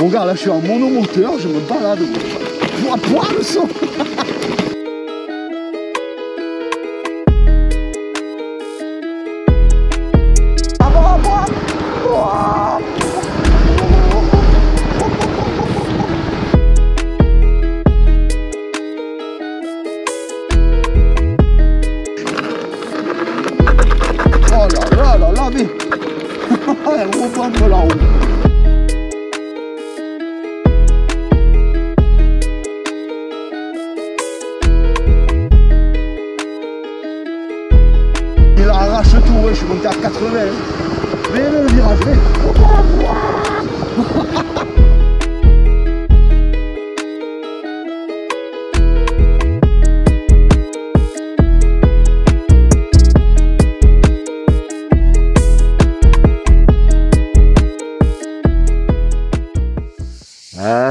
Regarde, là je suis en monomoteur, je me balade. Pouah, le son. Oh là là, mais elle retombe là-haut. Il arrache tout, ouais, je suis monté à 80. Mais le virage, mais...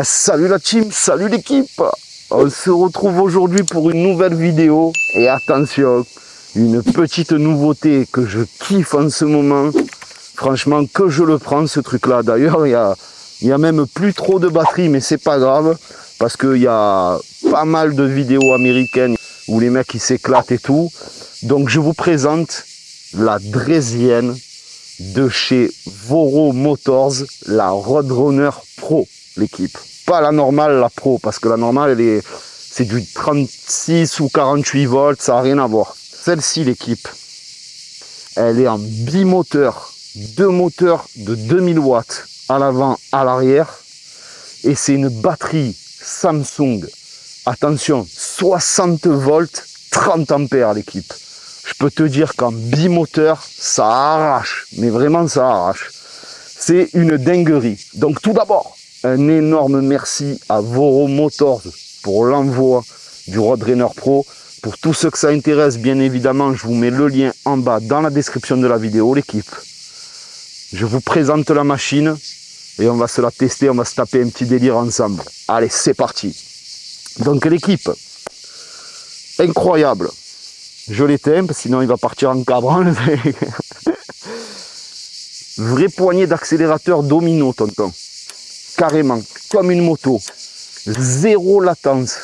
Salut la team, salut l'équipe. On se retrouve aujourd'hui pour une nouvelle vidéo. Et attention, une petite nouveauté que je kiffe en ce moment. Franchement, que je le prends ce truc là. D'ailleurs, il y a même plus trop de batterie, mais c'est pas grave. Parce qu'il y a pas mal de vidéos américaines où les mecs ils s'éclatent et tout. Donc je vous présente la Draisienne de chez Voro Motors, la Roadrunner Pro, l'équipe. Pas la normale, la Pro, parce que la normale, c'est du 36 ou 48 volts, ça n'a rien à voir. Celle-ci, l'équipe, elle est en bimoteur, deux moteurs de 2000 watts à l'avant, à l'arrière, et c'est une batterie Samsung. Attention, 60 volts, 30 ampères, l'équipe. Je peux te dire qu'en bimoteur, ça arrache, mais vraiment ça arrache. C'est une dinguerie. Donc tout d'abord, un énorme merci à Voro Motors pour l'envoi du Roadrunner Pro. Pour tous ceux que ça intéresse, bien évidemment, je vous mets le lien en bas dans la description de la vidéo, l'équipe. Je vous présente la machine et on va se la tester, on va se taper un petit délire ensemble. Allez, c'est parti. Donc l'équipe, incroyable. Je l'éteins, sinon il va partir en cabran. Vraie poignée d'accélérateur domino, tonton. Carrément, comme une moto. Zéro latence.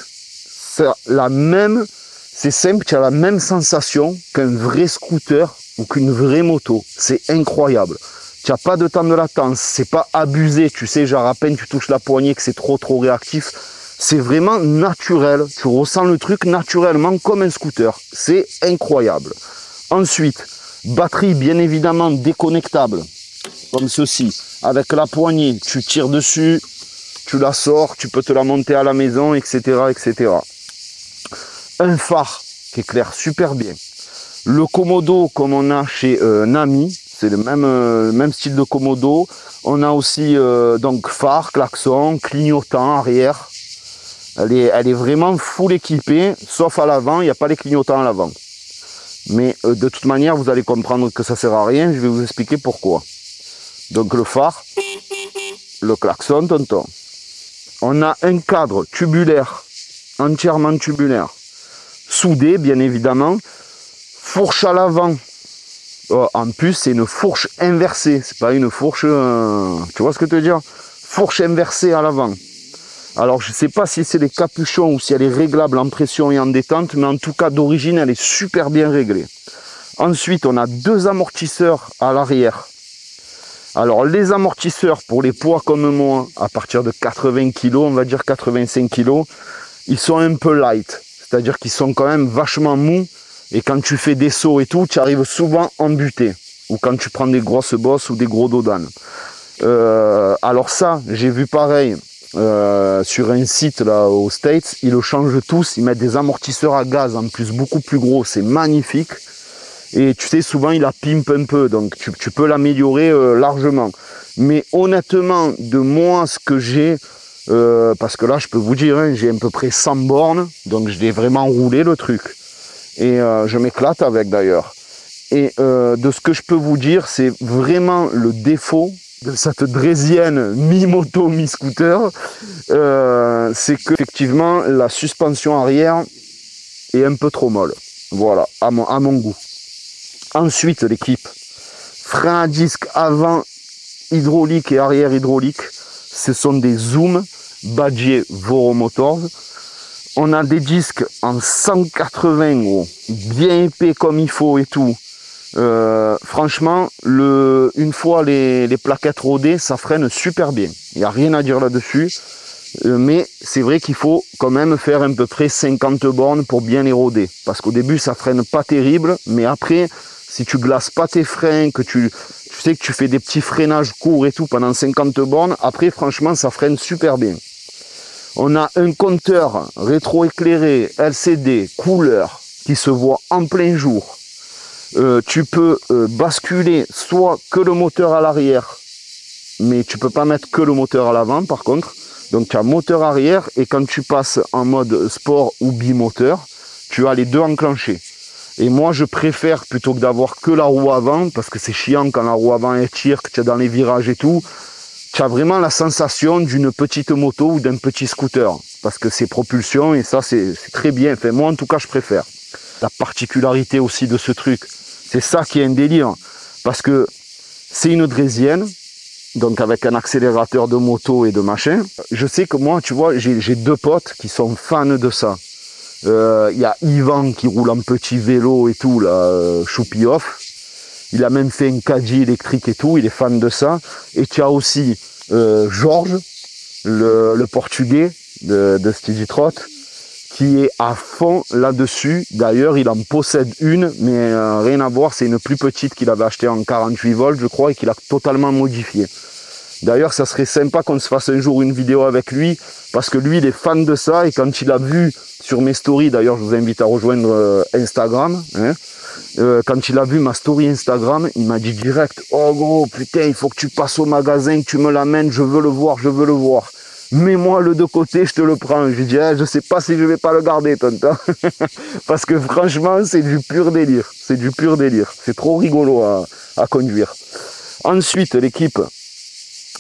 C'est simple, tu as la même sensation qu'un vrai scooter ou qu'une vraie moto. C'est incroyable. Tu n'as pas de temps de latence, c'est pas abusé, tu sais, genre à peine tu touches la poignée que c'est trop réactif. C'est vraiment naturel, tu ressens le truc naturellement comme un scooter. C'est incroyable. Ensuite, batterie bien évidemment déconnectable, comme ceci. Avec la poignée, tu tires dessus, tu la sors, tu peux te la monter à la maison, etc. etc. Un phare qui éclaire super bien. Le Komodo comme on a chez Nami, c'est le même style de Komodo. On a aussi donc phare, klaxon, clignotant arrière. Elle est vraiment full équipée, sauf à l'avant, il n'y a pas les clignotants à l'avant. Mais de toute manière, vous allez comprendre que ça ne sert à rien, je vais vous expliquer pourquoi. Donc le phare, le klaxon, tonton. On a un cadre tubulaire, entièrement tubulaire, soudé bien évidemment. Fourche à l'avant. En plus, c'est une fourche inversée, c'est pas une fourche, tu vois ce que je veux dire? Fourche inversée à l'avant. Alors je ne sais pas si c'est les capuchons ou si elle est réglable en pression et en détente, mais en tout cas d'origine elle est super bien réglée. Ensuite on a deux amortisseurs à l'arrière. Alors les amortisseurs pour les poids comme moi, à partir de 80 kg, on va dire 85 kg, ils sont un peu light. C'est-à-dire qu'ils sont quand même vachement mous et quand tu fais des sauts et tout, tu arrives souvent embuté. Ou quand tu prends des grosses bosses ou des gros dodanes. Alors ça, j'ai vu pareil. Sur un site là aux States, ils le changent tous, ils mettent des amortisseurs à gaz en plus beaucoup plus gros, c'est magnifique. Et tu sais, souvent il la pimpe un peu, donc tu peux l'améliorer largement. Mais honnêtement, de moi ce que j'ai, parce que là je peux vous dire, hein, j'ai à peu près 100 bornes, donc je l'ai vraiment roulé le truc. Et je m'éclate avec d'ailleurs. Et de ce que je peux vous dire, c'est vraiment le défaut de cette Draisienne mi-moto, mi-scooter, c'est que effectivement la suspension arrière est un peu trop molle. Voilà, à mon goût. Ensuite, l'équipe, frein à disque avant hydraulique et arrière hydraulique, ce sont des Zoom Badger Voro Motors. On a des disques en 180 gros, bien épais comme il faut et tout. Franchement, une fois les plaquettes rodées, ça freine super bien. Il n'y a rien à dire là-dessus. Mais c'est vrai qu'il faut quand même faire à peu près 50 bornes pour bien les roder. Parce qu'au début, ça freine pas terrible. Mais après, si tu glaces pas tes freins, que tu sais que tu fais des petits freinages courts et tout pendant 50 bornes, après, franchement, ça freine super bien. On a un compteur rétroéclairé LCD couleur qui se voit en plein jour. Tu peux basculer soit que le moteur à l'arrière, mais tu peux pas mettre que le moteur à l'avant par contre. Donc tu as moteur arrière et quand tu passes en mode sport ou bimoteur, tu as les deux enclenchés. Et moi je préfère plutôt que d'avoir que la roue avant, parce que c'est chiant quand la roue avant elle tire, que tu es dans les virages et tout. Tu as vraiment la sensation d'une petite moto ou d'un petit scooter, parce que c'est propulsion et ça c'est très bien. Enfin, moi en tout cas je préfère. La particularité aussi de ce truc, c'est ça qui est un délire, parce que c'est une draisienne, donc avec un accélérateur de moto et de machin. Je sais que moi, tu vois, j'ai deux potes qui sont fans de ça. Y a Yvan qui roule en petit vélo et tout, là, choupi off. Il a même fait un caddie électrique et tout, il est fan de ça. Et tu as aussi Georges, le portugais de Steady Trot, qui est à fond là-dessus. D'ailleurs, il en possède une, mais rien à voir, c'est une plus petite qu'il avait achetée en 48 volts, je crois, et qu'il a totalement modifiée. D'ailleurs, ça serait sympa qu'on se fasse un jour une vidéo avec lui, parce que lui, il est fan de ça, et quand il a vu sur mes stories, d'ailleurs, je vous invite à rejoindre Instagram, hein, quand il a vu ma story Instagram, il m'a dit direct, oh gros, putain, il faut que tu passes au magasin, que tu me l'amènes, je veux le voir, je veux le voir. Mets-moi le de côté, je te le prends. Je lui dis, je sais pas si je vais pas le garder, tonton. Parce que franchement, c'est du pur délire. C'est du pur délire. C'est trop rigolo à conduire. Ensuite, l'équipe,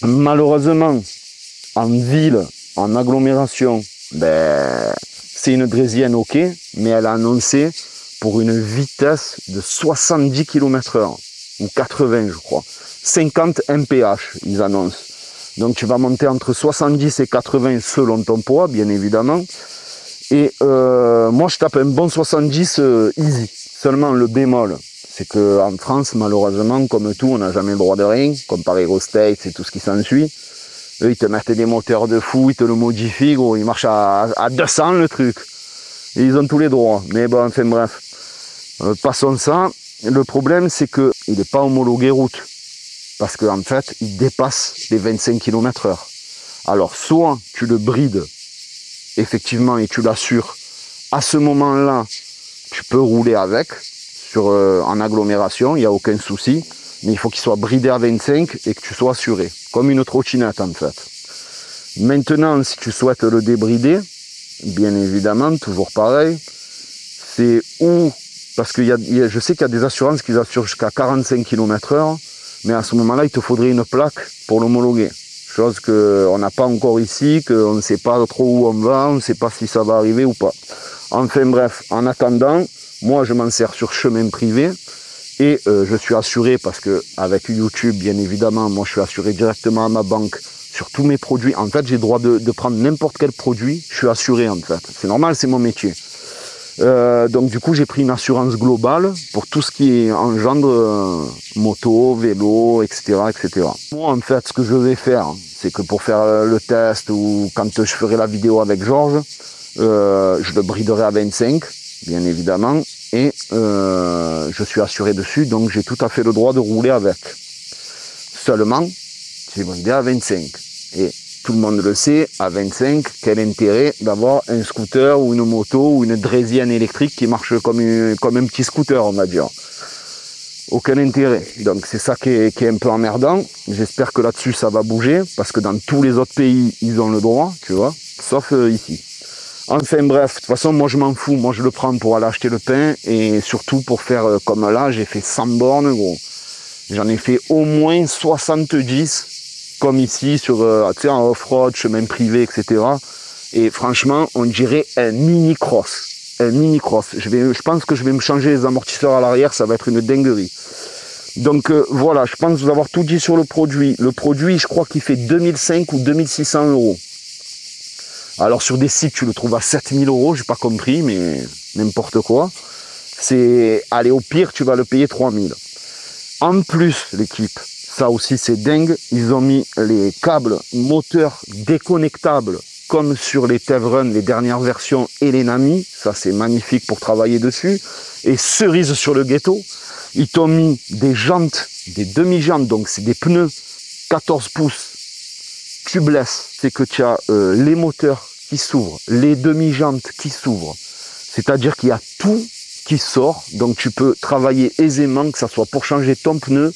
malheureusement, en ville, en agglomération, c'est une draisienne, ok, mais elle a annoncé pour une vitesse de 70 km/h, ou 80, je crois. 50 mph, ils annoncent. Donc tu vas monter entre 70 et 80 selon ton poids, bien évidemment. Et moi, je tape un bon 70 easy. Seulement le bémol, c'est qu'en France, malheureusement, comme tout, on n'a jamais le droit de rien, comparé aux States et tout ce qui s'ensuit. Eux, ils te mettent des moteurs de fou, ils te le modifient, gros, ils marchent à 200 le truc. Et ils ont tous les droits. Mais bon, enfin bref. Passons ça. Le problème, c'est qu'il n'est pas homologué route. Parce qu'en fait, il dépasse les 25 km/h. Alors, soit tu le brides, effectivement, et tu l'assures, à ce moment-là, tu peux rouler avec, en agglomération, il n'y a aucun souci, mais il faut qu'il soit bridé à 25 et que tu sois assuré, comme une trottinette en fait. Maintenant, si tu souhaites le débrider, bien évidemment, toujours pareil, c'est où, parce que je sais qu'il y a des assurances qui assurent jusqu'à 45 km/h, mais à ce moment-là, il te faudrait une plaque pour l'homologuer. Chose qu'on n'a pas encore ici, qu'on ne sait pas trop où on va, on ne sait pas si ça va arriver ou pas. Enfin bref, en attendant, moi je m'en sers sur chemin privé et je suis assuré parce que avec YouTube, bien évidemment, moi je suis assuré directement à ma banque sur tous mes produits. En fait, j'ai le droit de prendre n'importe quel produit, je suis assuré en fait. C'est normal, c'est mon métier. Donc du coup j'ai pris une assurance globale pour tout ce qui engendre moto, vélo, etc., etc. Moi en fait ce que je vais faire, c'est que pour faire le test ou quand je ferai la vidéo avec Georges, je le briderai à 25 bien évidemment et je suis assuré dessus, donc j'ai tout à fait le droit de rouler avec. Seulement j'ai bridé à 25 et tout le monde le sait, à 25, quel intérêt d'avoir un scooter ou une moto ou une draisienne électrique qui marche comme un petit scooter, on va dire. Aucun intérêt. Donc c'est ça qui est un peu emmerdant. J'espère que là-dessus ça va bouger, parce que dans tous les autres pays, ils ont le droit, tu vois, sauf ici. Enfin bref, de toute façon, moi je m'en fous. Moi je le prends pour aller acheter le pain et surtout pour faire comme là, j'ai fait 100 bornes, gros. J'en ai fait au moins 70 comme ici, en off-road, chemin privé, etc. Et franchement, on dirait un mini-cross. Un mini-cross. Je pense que je vais me changer les amortisseurs à l'arrière, ça va être une dinguerie. Donc voilà, je pense vous avoir tout dit sur le produit. Le produit, je crois qu'il fait 2005 ou 2600 euros. Alors sur des sites, tu le trouves à 7000 euros, j'ai pas compris, mais n'importe quoi. C'est, allez, au pire, tu vas le payer 3000. En plus, l'équipe, ça aussi c'est dingue, ils ont mis les câbles moteurs déconnectables comme sur les Tevrun, les dernières versions et les Nami. Ça c'est magnifique pour travailler dessus. Et cerise sur le ghetto, ils t'ont mis des jantes, des demi-jantes, donc c'est des pneus 14 pouces tubeless. C'est que tu as les moteurs qui s'ouvrent, les demi-jantes qui s'ouvrent. C'est-à-dire qu'il y a tout qui sort, donc tu peux travailler aisément, que ce soit pour changer ton pneu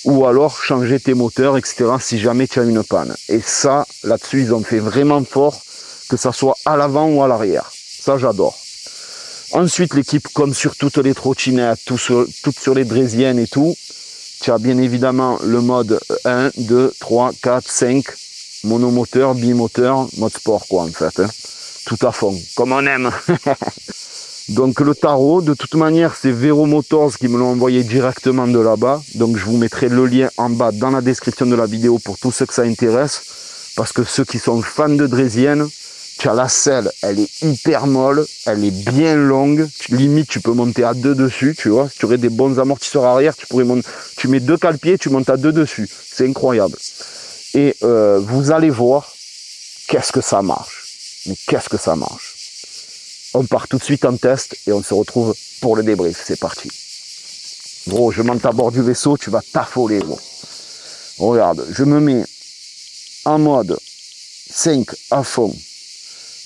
ou alors changer tes moteurs, etc. si jamais tu as une panne. Et ça, là-dessus, ils ont fait vraiment fort, que ça soit à l'avant ou à l'arrière. Ça, j'adore. Ensuite, l'équipe, comme sur toutes les trottinettes, toutes sur les draisiennes et tout, tu as bien évidemment le mode 1, 2, 3, 4, 5, monomoteur, bimoteur, mode sport quoi en fait. Hein. Tout à fond, comme on aime. Donc le tarot, de toute manière, c'est Vero Motors qui me l'ont envoyé directement de là-bas. Donc je vous mettrai le lien en bas dans la description de la vidéo pour tous ceux que ça intéresse. Parce que ceux qui sont fans de draisienne, tu as la selle, elle est hyper molle, elle est bien longue. Limite, tu peux monter à 2 dessus, tu vois. Si tu aurais des bons amortisseurs arrière, tu pourrais monter. Tu mets 2 cale-pieds, tu montes à 2 dessus. C'est incroyable. Et vous allez voir, qu'est-ce que ça marche. Mais qu'est-ce que ça marche. On part tout de suite en test et on se retrouve pour le débrief. C'est parti. Gros, je monte à bord du vaisseau, tu vas t'affoler, gros. Regarde, je me mets en mode 5 à fond.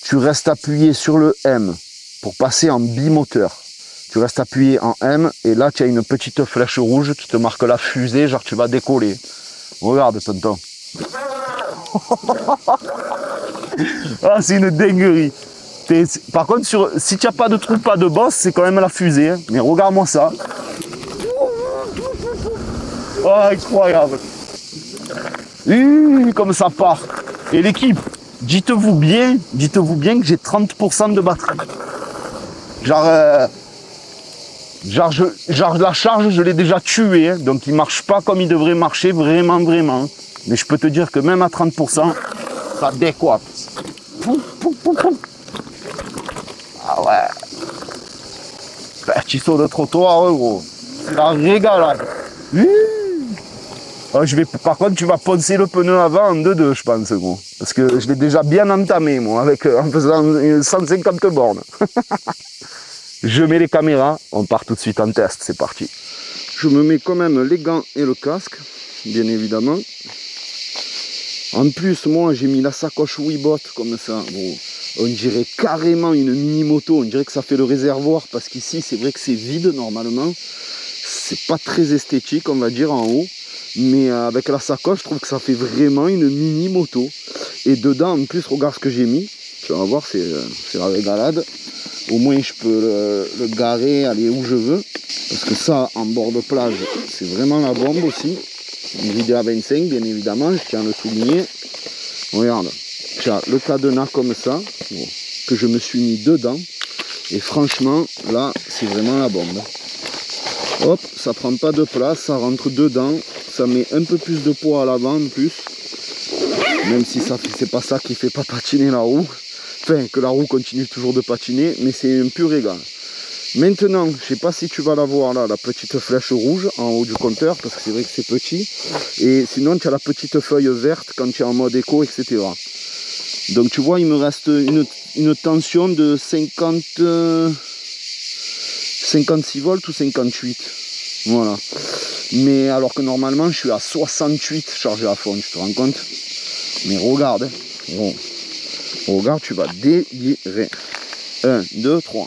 Tu restes appuyé sur le M pour passer en bimoteur. Tu restes appuyé en M et là, tu as une petite flèche rouge qui te marque la fusée, genre tu vas décoller. Regarde, tonton. Ah, c'est une dinguerie. Par contre, si tu n'as pas de trou, pas de bosse, c'est quand même la fusée. Hein. Mais regarde-moi ça. Oh, incroyable. Comme ça part. Et l'équipe, dites-vous bien que j'ai 30% de batterie. Genre la charge, je l'ai déjà tué. Hein. Donc, il ne marche pas comme il devrait marcher, vraiment. Mais je peux te dire que même à 30%, ça décoiffe. Ah ouais. Petit saut de trottoir, gros. C'est la régalade. Par contre, tu vas poncer le pneu avant en 2-2, je pense, gros. Parce que je l'ai déjà bien entamé, moi, en faisant 150 bornes. Je mets les caméras, on part tout de suite en test, c'est parti. Je me mets quand même les gants et le casque, bien évidemment. En plus, moi, j'ai mis la sacoche Weebot comme ça. Bon, on dirait carrément une mini-moto. On dirait que ça fait le réservoir parce qu'ici, c'est vrai que c'est vide normalement. C'est pas très esthétique, on va dire, en haut. Mais avec la sacoche, je trouve que ça fait vraiment une mini-moto. Et dedans, en plus, regarde ce que j'ai mis. Tu vas voir, c'est la régalade. Au moins, je peux le garer, aller où je veux. Parce que ça, en bord de plage, c'est vraiment la bombe aussi. Une vidéo à 25, bien évidemment, je tiens à le souligner. Regarde, tu as le cadenas comme ça, bon, que je me suis mis dedans. Et franchement, là, c'est vraiment la bombe. Hop, ça prend pas de place, ça rentre dedans. Ça met un peu plus de poids à l'avant en plus. Même si c'est pas ça qui fait pas patiner la roue. Enfin, que la roue continue toujours de patiner, mais c'est un pur régal. Maintenant, je ne sais pas si tu vas la voir là, la petite flèche rouge en haut du compteur, parce que c'est vrai que c'est petit. Et sinon, tu as la petite feuille verte quand tu es en mode éco, etc. Donc tu vois, il me reste une tension de 56 volts ou 58. Voilà. Mais alors que normalement, je suis à 68 chargé à fond, tu te rends compte? Mais regarde, hein. Bon. Regarde, tu vas délirer. 1, 2, 3.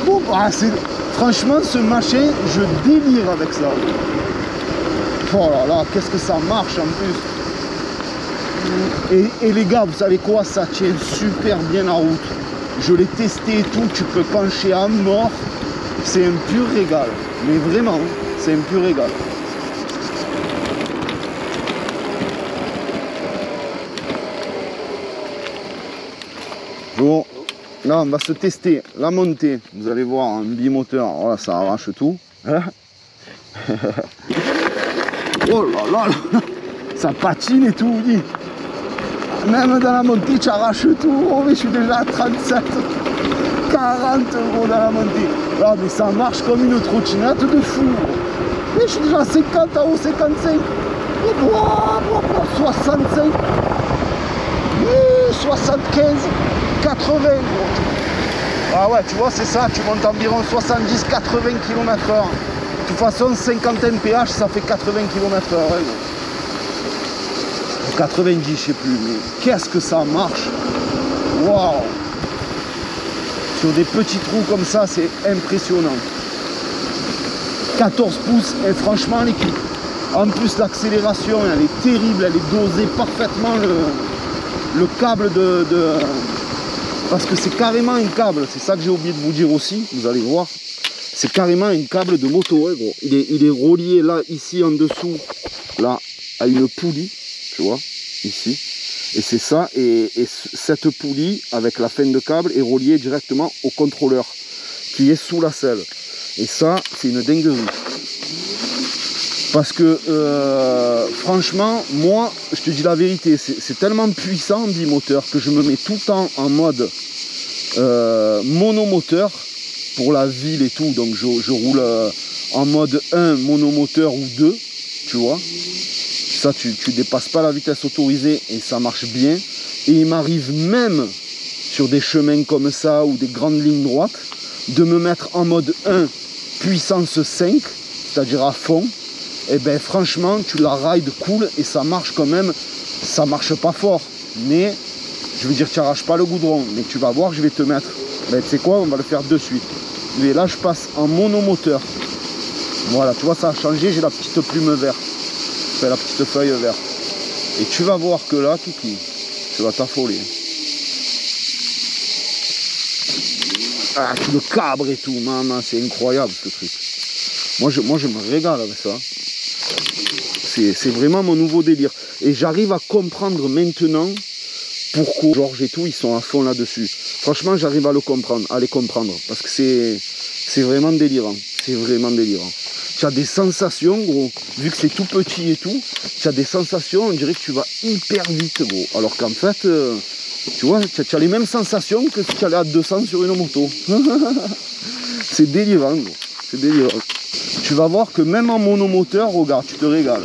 Bon, bah, franchement, ce machin, je délire avec ça. Oh là là, qu'est-ce que ça marche en plus. Et les gars, vous savez quoi? Ça tient super bien la route. Je l'ai testé et tout, tu peux pencher à mort. C'est un pur régal. Mais vraiment, c'est un pur régal. Bon, Là, on va se tester la montée. Vous allez voir, un bimoteur, voilà, ça arrache tout. Hein. Oh là là, là, ça patine et tout, vous dites. Même dans la montée, tu arraches tout. Oh, mais je suis déjà à 37, 40 euros dans la montée. Là, mais ça marche comme une trottinette de fou. Mais je suis déjà à 50 à haut, 55. 65. 75. 80. Ah ouais, tu vois, c'est ça. Tu montes environ 70-80 km/h. De toute façon, 50 mph, ça fait 80 km/h. Hein. 90, je sais plus, mais qu'est-ce que ça marche! Waouh! Sur des petits trous comme ça, c'est impressionnant. 14 pouces, et franchement, l'équipe. En plus, l'accélération, elle est terrible, elle est dosée parfaitement le câble parce que c'est carrément un câble, c'est ça que j'ai oublié de vous dire aussi, vous allez voir. C'est carrément un câble de moto, hein, gros. Il est relié là, ici en dessous, là, à une poulie. Tu vois, ici, et c'est ça, et cette poulie avec la fin de câble est reliée directement au contrôleur qui est sous la selle, et ça c'est une dinguerie parce que franchement, moi je te dis la vérité, c'est tellement puissant bimoteur que je me mets tout le temps en mode monomoteur pour la ville et tout, donc je roule en mode 1 monomoteur ou 2, tu vois. Ça, tu dépasses pas la vitesse autorisée et ça marche bien. Et il m'arrive même sur des chemins comme ça ou des grandes lignes droites de me mettre en mode 1 puissance 5, c'est-à-dire à fond. Et ben franchement, tu la rides cool et ça marche quand même. Ça marche pas fort, mais je veux dire, tu n'arraches pas le goudron. Mais tu vas voir, je vais te mettre. Ben tu sais quoi, on va le faire de suite. Mais là, je passe en monomoteur. Voilà, tu vois, ça a changé. J'ai la petite plume verte. La petite feuille verte, et tu vas voir que là, Kiki, tu vas t'affoler. Ah, tout le cabre et tout, maman, c'est incroyable ce truc. Moi je me régale avec ça. C'est vraiment mon nouveau délire. Et j'arrive à comprendre maintenant pourquoi Georges et tout, ils sont à fond là-dessus. Franchement, j'arrive à les comprendre, parce que c'est vraiment délirant. C'est vraiment délirant. Tu as des sensations, gros, vu que c'est tout petit et tout, tu as des sensations, on dirait que tu vas hyper vite, gros. Alors qu'en fait, tu vois, tu as les mêmes sensations que si tu allais à 200 sur une moto. C'est délirant, gros. C'est délirant. Tu vas voir que même en monomoteur, regarde, tu te régales.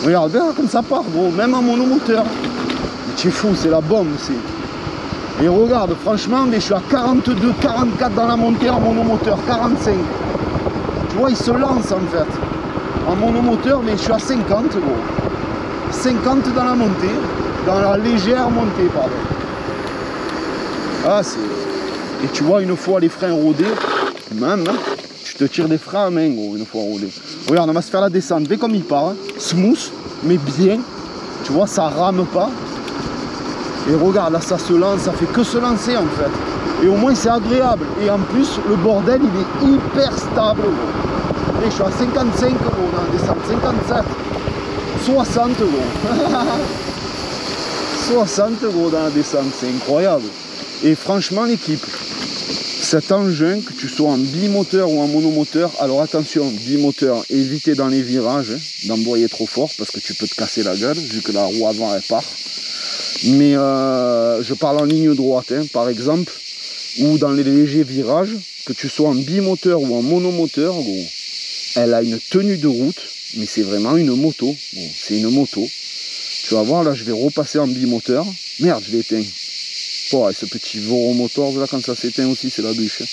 Regarde bien comme ça part, gros, même en monomoteur. Tu es fou, c'est la bombe aussi. Et regarde, franchement, mais je suis à 42, 44 dans la montée en monomoteur, 45. Tu vois, il se lance en fait. En monomoteur, mais je suis à 50, gros. 50 dans la montée, dans la légère montée, pardon. Ah, c'est... Et tu vois, une fois les freins rodés, même, hein, tu te tires des freins à main, gros, une fois rodés. Regarde, on va se faire la descente, dès comme il part, hein, smooth, mais bien. Tu vois, ça rame pas. Et regarde, là, ça se lance, ça fait que se lancer, en fait. Et au moins, c'est agréable. Et en plus, le bordel, il est hyper stable, gros. Et je suis à 55, gros, dans la descente, 57. 60, gros. 60, gros, dans la descente, c'est incroyable. Et franchement, l'équipe, cet engin, que tu sois en bimoteur ou en monomoteur, alors attention, bimoteur, évitez dans les virages hein, d'emboyer trop fort parce que tu peux te casser la gueule vu que la roue avant elle part. Mais je parle en ligne droite, hein, par exemple, ou dans les légers virages, que tu sois en bimoteur ou en monomoteur, gros, elle a une tenue de route, mais c'est vraiment une moto. Bon, c'est une moto. Tu vas voir, là, je vais repasser en bimoteur. Merde, je l'ai éteint. Oh, et ce petit voromotor, là, quand ça s'éteint aussi, c'est la bûche.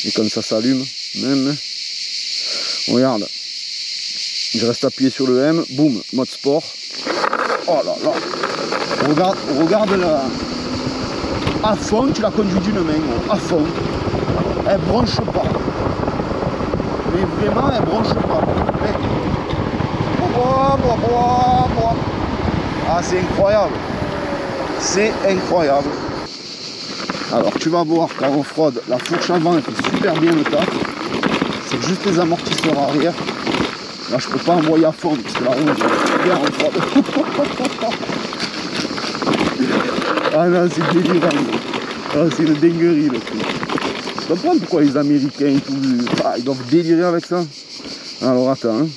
Et quand ça s'allume, même. Regarde. Je reste appuyé sur le M. Boum, mode sport. Oh là là. Regarde là. À fond, tu la conduis d'une main, à fond. Elle bronche pas. Mais vraiment, elle bronche pas. Mais... Ah, c'est incroyable. C'est incroyable. Alors, tu vas voir quand on fraude, la fourche avant, elle fait super bien le taf. C'est juste les amortisseurs arrière. Là, je peux pas envoyer à fond parce que la roue, est bien en fraude. Ah non, c'est délirant. Ah, c'est une dinguerie le truc. Je comprends pourquoi les Américains et tout, ils doivent délirer avec ça. Alors attends, hein.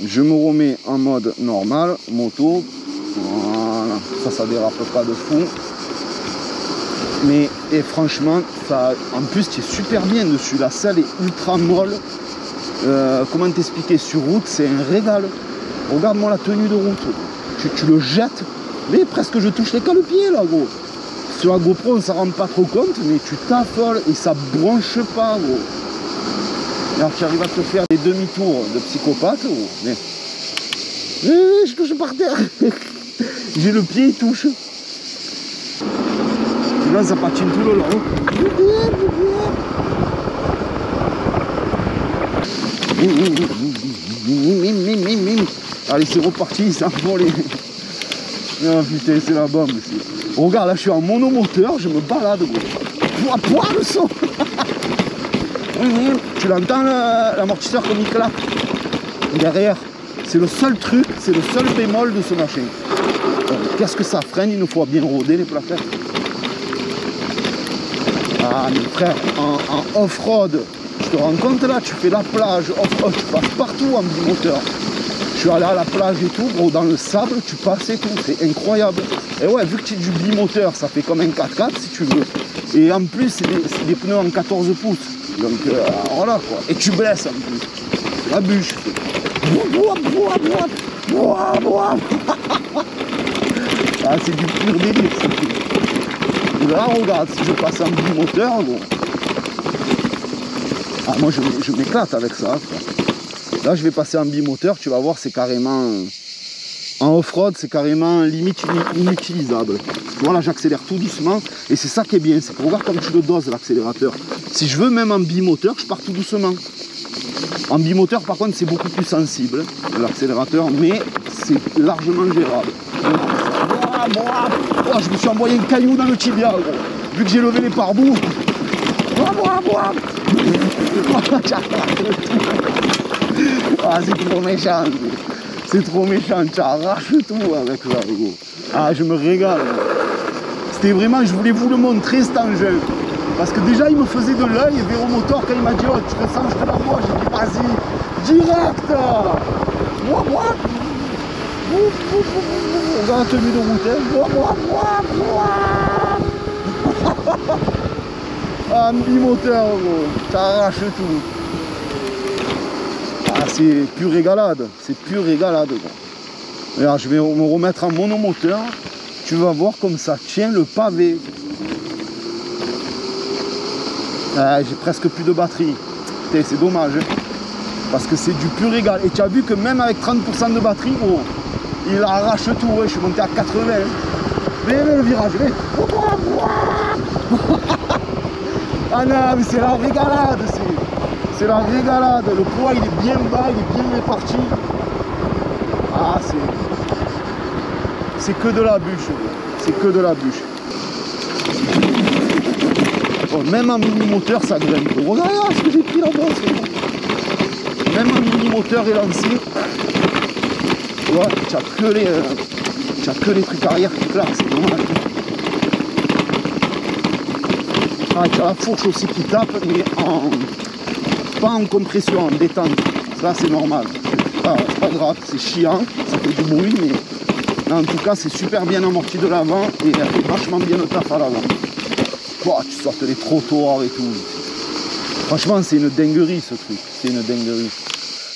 Je me remets en mode normal, moto. Voilà, ça dérape pas de fou. Mais et franchement, ça, en plus tu es super bien dessus. La selle est ultra molle. Comment t'expliquer, sur route c'est un régal. Regarde-moi la tenue de route. Tu le jettes, mais presque je touche les cale-pieds là gros. Sur la GoPro on s'en rend pas trop compte, mais tu t'affoles et ça bronche pas gros. Alors tu arrives à te faire des demi-tours de psychopathe gros. Mais je touche par terre. J'ai le pied, il touche. Et là ça patine tout le long. Allez, c'est reparti, ça vole. Oh putain, c'est la bombe. Regarde, là je suis en monomoteur, je me balade gros. Pouah, le son. Tu l'entends l'amortisseur comme il claque derrière. C'est le seul truc, c'est le seul bémol de ce machin. Qu'est-ce que ça freine une fois bien rodé les plaquettes. Ah mais frère, en off-road, je te rends compte là, tu fais la plage, off-road, tu passes partout en bimoteur. Je suis allé à la plage et tout, gros, dans le sable, tu passes et tout, c'est incroyable. Et ouais, vu que tu es du bimoteur, ça fait comme un 4x4 si tu veux. Et en plus, c'est des pneus en 14 pouces. Donc voilà quoi. Et tu blesses en plus. C'est la bûche. Ah, c'est du pur délire ça. Là, regarde, si je passe en bimoteur, gros. Ah, moi je m'éclate avec ça. Quoi. Là, je vais passer en bimoteur, tu vas voir, c'est carrément. En off-road, c'est carrément limite inutilisable. Tu vois, là, j'accélère tout doucement. Et c'est ça qui est bien, c'est que regarde comme tu le doses l'accélérateur. Si je veux, même en bimoteur, je pars tout doucement. En bimoteur, par contre, c'est beaucoup plus sensible, l'accélérateur, mais c'est largement gérable. Oh, je me suis envoyé un caillou dans le tibia, gros. Vu que j'ai levé les pare-boues. Ah, c'est trop méchant. C'est trop méchant, tu arraches tout avec ça, gros. Ah, je me régale. C'était vraiment, je voulais vous le montrer cet engin. Parce que déjà, il me faisait de l'œil, et Véromotor, quand il m'a dit, oh, tu te sens, je te la vois, j'ai dit, vas-y, direct. Regarde la tenue de route, ah, un bimoteur, gros, t'arraches tout. Ah, c'est pure régalade, gros. Regarde, je vais me remettre en monomoteur. Tu vas voir comme ça tient le pavé. Ah, j'ai presque plus de batterie. C'est dommage. Hein, parce que c'est du pur régal. Et tu as vu que même avec 30% de batterie, gros, il arrache tout. Ouais, je suis monté à 80. Mais le virage, mais... Ah non, mais c'est la régalade. C'est la régalade. Le poids, il est bien bas, il est bien réparti. Ah, c'est que de la bûche. C'est que de la bûche. Bon, même en mini-moteur, ça grimpe. Regarde ce que j'ai pris là-bas. Même en mini-moteur est lancé. Tu vois, tu n'as que les trucs arrière qui claquent, c'est dommage. Ah, tu as la fourche aussi qui tape, mais pas en compression, en détente. Ça, c'est normal. Ah, c'est pas grave, c'est chiant, ça fait du bruit, mais en tout cas, c'est super bien amorti de l'avant et elle fait vachement bien le taf à l'avant. Oh, tu sortes les trottoirs et tout. Franchement, c'est une dinguerie ce truc. C'est une dinguerie.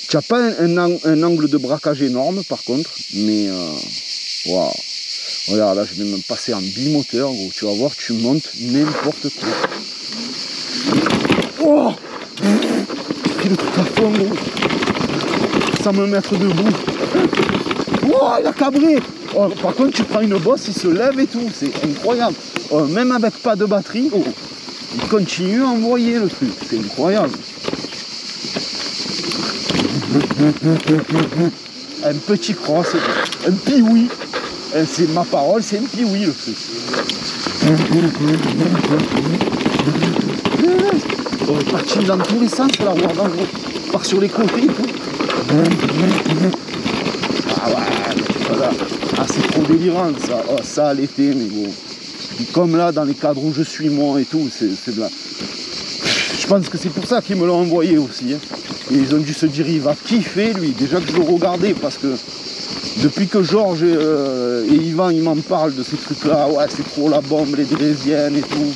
Tu n'as pas un angle de braquage énorme par contre, mais waouh. Regarde, là je vais me passer en bimoteur, gros. Tu vas voir, tu montes n'importe quoi. Oh, j'ai pris le truc à fond, gros. Sans me mettre debout. Oh, il a cabré. Oh, par contre, tu prends une bosse, il se lève et tout. C'est incroyable. Oh, même avec pas de batterie, oh, il continue à envoyer le truc. C'est incroyable. Un petit cross, un pioui. C'est ma parole, c'est un pioui le truc. Oh, il patine dans tous les sens là, regarde, on part sur les côtés et tout. Ah ouais, voilà. Ah, c'est trop délirant ça. Oh, ça l'été, mais bon. Puis comme là, dans les cadres où je suis moi et tout, c'est de la... Je pense que c'est pour ça qu'ils me l'ont envoyé aussi. Hein. Et ils ont dû se dire, il va kiffer lui. Déjà que je le regardais, parce que depuis que Georges et Yvan, ils m'en parlent de ces trucs-là, ouais, c'est trop la bombe, les Drésiennes et tout.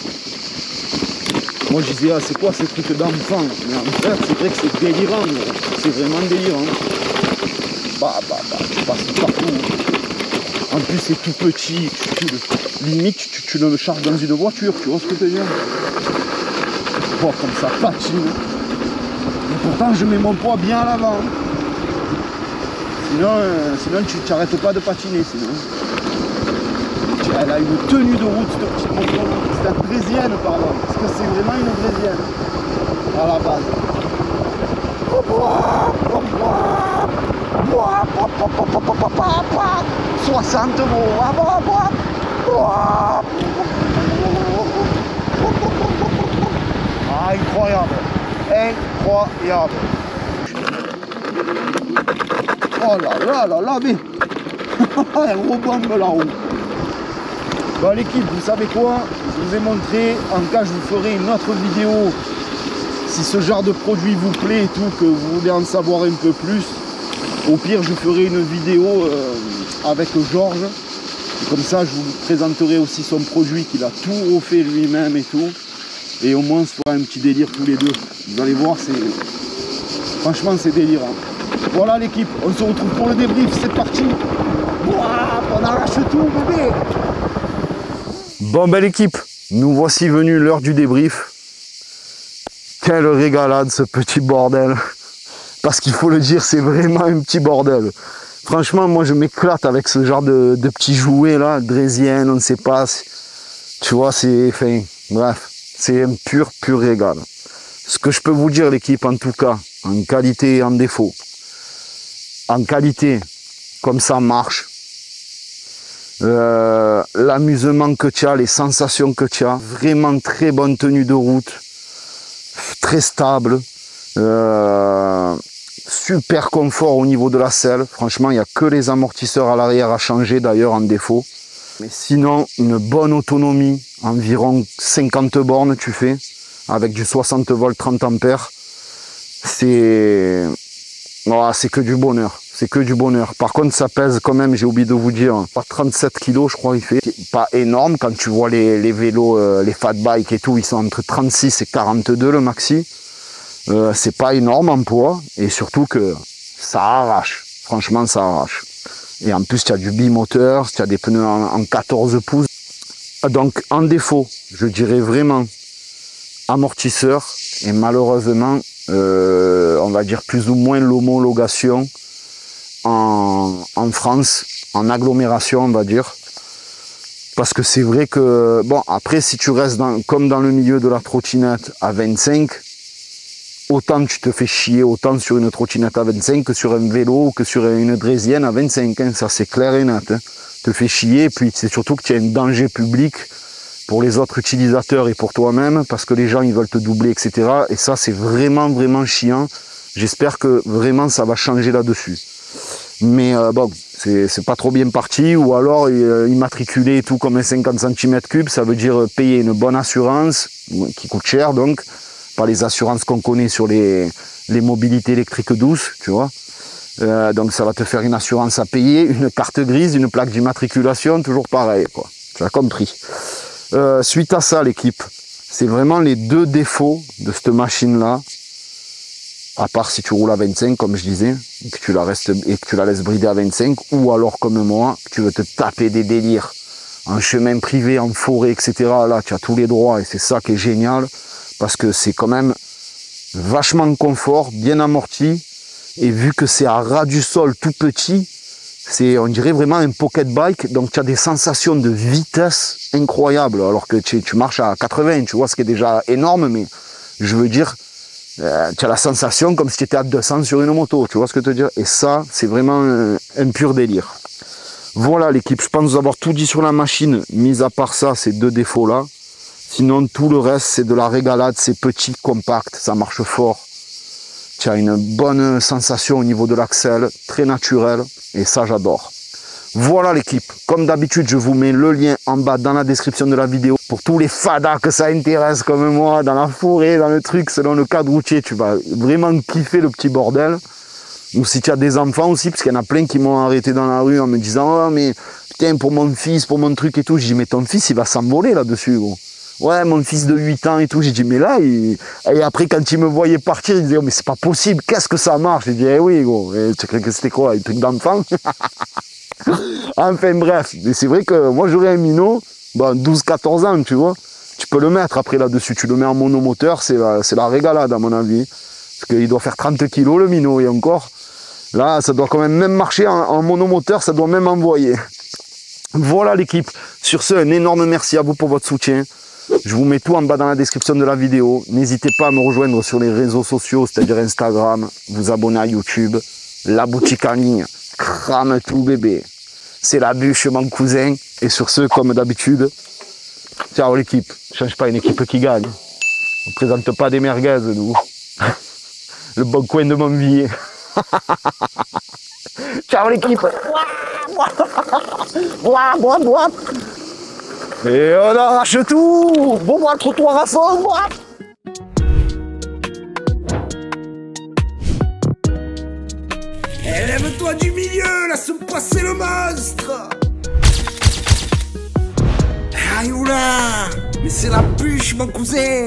Moi je disais, ah, c'est quoi ces trucs d'enfants? Mais en fait, c'est vrai que c'est délirant, c'est vraiment délirant. Tu passes partout. En plus, c'est tout petit, limite, tu le charges dans une voiture, tu vois ce que je veux dire? Oh, comme ça patine. Et pourtant, je mets mon poids bien à l'avant. Sinon tu n'arrêtes pas de patiner, sinon. Elle a une tenue de route, cette petite moto. C'est une Drésienne, pardon. Parce que c'est vraiment une Drésienne. À la base. 60 mots. Ah, incroyable. Incroyable. Oh là, mais elle rebombe là-haut. Bon l'équipe, vous savez quoi? Je vous ai montré, en cas je vous ferai une autre vidéo si ce genre de produit vous plaît et tout, que vous voulez en savoir un peu plus. Au pire, je ferai une vidéo avec Georges. Comme ça, je vous présenterai aussi son produit qu'il a tout refait lui-même et tout. Et au moins, on se fera un petit délire tous les deux. Vous allez voir, franchement, c'est délirant. Voilà l'équipe, on se retrouve pour le débrief, c'est parti. Ouah, on arrache tout, bébé. Bon ben l'équipe, nous voici venus l'heure du débrief. Quelle régalade ce petit bordel. Parce qu'il faut le dire, c'est vraiment un petit bordel. Franchement, moi je m'éclate avec ce genre de petits jouets là, Drésienne, on ne sait pas. Tu vois, c'est... Enfin, bref, c'est un pur régal. Ce que je peux vous dire l'équipe, en tout cas, en qualité et en défaut. En qualité, comme ça marche. L'amusement que tu as, les sensations que tu as, vraiment très bonne tenue de route, très stable, super confort au niveau de la selle. Franchement, il n'y a que les amortisseurs à l'arrière à changer d'ailleurs en défaut. Mais sinon, une bonne autonomie, environ 50 bornes tu fais, avec du 60 volts 30 ampères. C'est que du bonheur. C'est que du bonheur. Par contre, ça pèse quand même, j'ai oublié de vous dire, 37 kg, je crois, il fait. Pas énorme, quand tu vois les vélos, les fat bikes et tout, ils sont entre 36 et 42 le maxi. C'est pas énorme en poids, et surtout que ça arrache. Franchement, ça arrache. Et en plus, tu as du bimoteur, tu as des pneus en 14 pouces. Donc, en défaut, je dirais vraiment amortisseur, et malheureusement, on va dire plus ou moins l'homologation en France, en agglomération on va dire, parce que c'est vrai que, bon après si tu restes comme dans le milieu de la trottinette à 25, autant tu te fais chier autant sur une trottinette à 25 que sur un vélo ou que sur une Drésienne à 25, hein, ça c'est clair et net, hein. Te fais chier, et puis c'est surtout que tu as un danger public pour les autres utilisateurs et pour toi-même, parce que les gens ils veulent te doubler, etc. Et ça c'est vraiment chiant. J'espère que vraiment ça va changer là-dessus. Mais bon, c'est pas trop bien parti, ou alors immatriculé et tout comme un 50 cm3, ça veut dire payer une bonne assurance, qui coûte cher donc, pas les assurances qu'on connaît sur les mobilités électriques douces, tu vois. Donc ça va te faire une assurance à payer, une carte grise, une plaque d'immatriculation, toujours pareil, quoi. Tu as compris. Suite à ça, l'équipe, c'est vraiment les deux défauts de cette machine-là. À part si tu roules à 25, comme je disais, et que tu la laisses brider à 25, ou alors comme moi, tu veux te taper des délires en chemin privé, en forêt, etc. Là, tu as tous les droits, et c'est ça qui est génial, parce que c'est quand même vachement confort, bien amorti, et vu que c'est à ras du sol, tout petit, on dirait vraiment un pocket bike, donc tu as des sensations de vitesse incroyables, alors que tu marches à 80, tu vois, ce qui est déjà énorme, mais je veux dire, tu as la sensation comme si tu étais à 200 sur une moto, tu vois ce que je veux dire. Et ça, c'est vraiment un pur délire. Voilà l'équipe, je pense vous avoir tout dit sur la machine, mis à part ça, ces deux défauts-là. Sinon, tout le reste, c'est de la régalade, c'est petit, compact, ça marche fort. Tu as une bonne sensation au niveau de l'axle, très naturel, et ça, j'adore. Voilà l'équipe, comme d'habitude, je vous mets le lien en bas dans la description de la vidéo pour tous les fadas que ça intéresse comme moi, dans la forêt, dans le truc, selon le cadre routier, tu vas vraiment kiffer le petit bordel. Ou si tu as des enfants aussi, parce qu'il y en a plein qui m'ont arrêté dans la rue en me disant « Oh mais putain, pour mon fils, pour mon truc et tout », j'ai dit « Mais ton fils, il va s'envoler là-dessus, gros. » Ouais, mon fils de 8 ans et tout, j'ai dit « Mais là, et après quand il me voyait partir, il disait oh, « Mais c'est pas possible, qu'est-ce que ça marche ?» J'ai dit eh « oui, gros, et tu crois que c'était quoi, un truc d'enfant ?» Enfin bref, mais c'est vrai que moi j'aurais un minot, bon, 12-14 ans, tu vois. Tu peux le mettre après là-dessus, tu le mets en monomoteur, c'est la régalade à mon avis. Parce qu'il doit faire 30 kilos le minot et encore. Là, ça doit quand même marcher en monomoteur, ça doit même envoyer. Voilà l'équipe. Sur ce, un énorme merci à vous pour votre soutien. Je vous mets tout en bas dans la description de la vidéo. N'hésitez pas à me rejoindre sur les réseaux sociaux, c'est-à-dire Instagram, vous abonner à YouTube, la boutique en ligne, crame tout bébé. C'est la bûche, mon cousin. Et sur ce, comme d'habitude, ciao l'équipe. Change pas une équipe qui gagne. On présente pas des merguez, nous. Le bon coin de mon billet. Ciao l'équipe. Et on arrache tout. Bon, moi, le trottoir à fond. Lève-toi du milieu, laisse passer le monstre. Aïe oula, mais c'est la bûche mon cousin.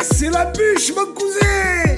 C'est la bûche mon cousin.